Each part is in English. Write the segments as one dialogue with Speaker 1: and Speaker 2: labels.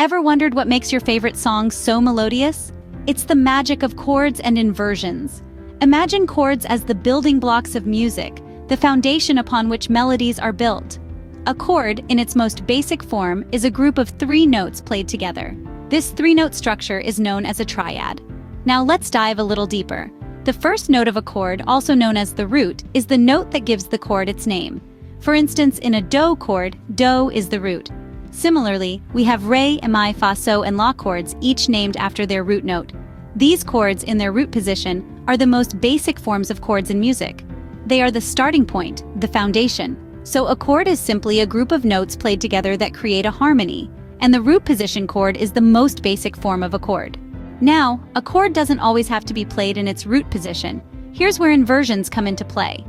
Speaker 1: Ever wondered what makes your favorite song so melodious? It's the magic of chords and inversions. Imagine chords as the building blocks of music, the foundation upon which melodies are built. A chord, in its most basic form, is a group of 3 notes played together. This 3-note structure is known as a triad. Now let's dive a little deeper. The first note of a chord, also known as the root, is the note that gives the chord its name. For instance, in a do chord, do is the root. Similarly, we have re, mi, fa, so, and la chords, each named after their root note. These chords, in their root position, are the most basic forms of chords in music. They are the starting point, the foundation. So a chord is simply a group of notes played together that create a harmony, and the root position chord is the most basic form of a chord. Now, a chord doesn't always have to be played in its root position. Here's where inversions come into play.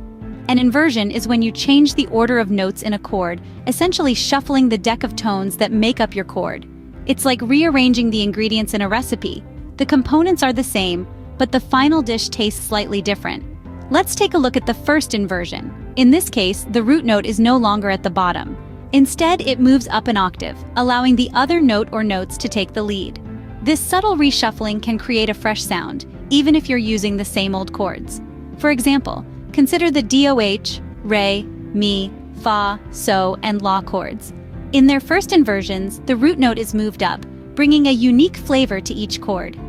Speaker 1: An inversion is when you change the order of notes in a chord, essentially shuffling the deck of tones that make up your chord. It's like rearranging the ingredients in a recipe. The components are the same, but the final dish tastes slightly different. Let's take a look at the first inversion. In this case, the root note is no longer at the bottom. Instead, it moves up an octave, allowing the other note or notes to take the lead. This subtle reshuffling can create a fresh sound, even if you're using the same old chords. For example, consider the DOH, re, mi, fa, so, and la chords. In their first inversions, the root note is moved up, bringing a unique flavor to each chord.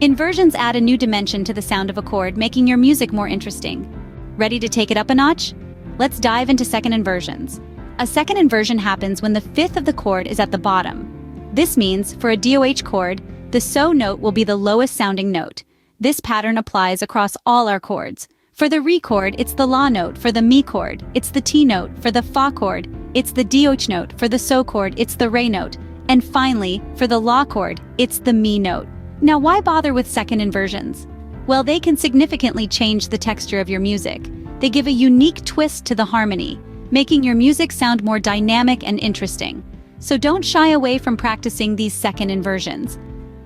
Speaker 1: Inversions add a new dimension to the sound of a chord, making your music more interesting. Ready to take it up a notch? Let's dive into second inversions. A second inversion happens when the 5th of the chord is at the bottom. This means, for a DOH chord, the so note will be the lowest sounding note. This pattern applies across all our chords. For the re chord, it's the la note. For the mi chord, it's the ti note. For the fa chord, it's the DOH note. For the so chord, it's the re note. And finally, for the la chord, it's the mi note. Now why bother with second inversions? Well, they can significantly change the texture of your music. They give a unique twist to the harmony, making your music sound more dynamic and interesting. So don't shy away from practicing these second inversions.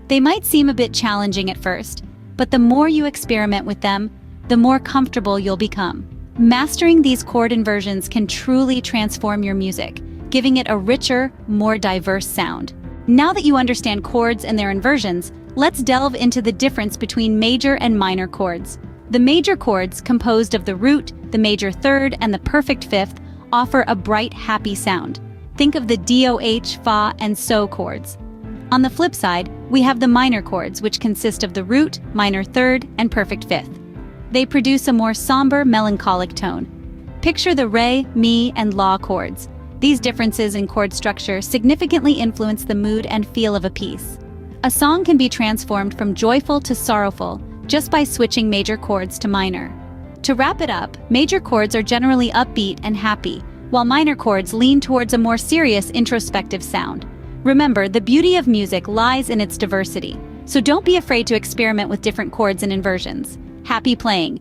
Speaker 1: They might seem a bit challenging at first, but the more you experiment with them, the more comfortable you'll become. Mastering these chord inversions can truly transform your music, giving it a richer, more diverse sound. Now that you understand chords and their inversions, let's delve into the difference between major and minor chords. The major chords, composed of the root, the major third, and the perfect fifth, offer a bright, happy sound. Think of the DOH, fa, and so chords. On the flip side, we have the minor chords, which consist of the root, minor third, and perfect fifth. They produce a more somber, melancholic tone. Picture the re, mi, and la chords. These differences in chord structure significantly influence the mood and feel of a piece. A song can be transformed from joyful to sorrowful just by switching major chords to minor. To wrap it up, major chords are generally upbeat and happy, while minor chords lean towards a more serious, introspective sound. Remember, the beauty of music lies in its diversity, so don't be afraid to experiment with different chords and inversions. Happy playing!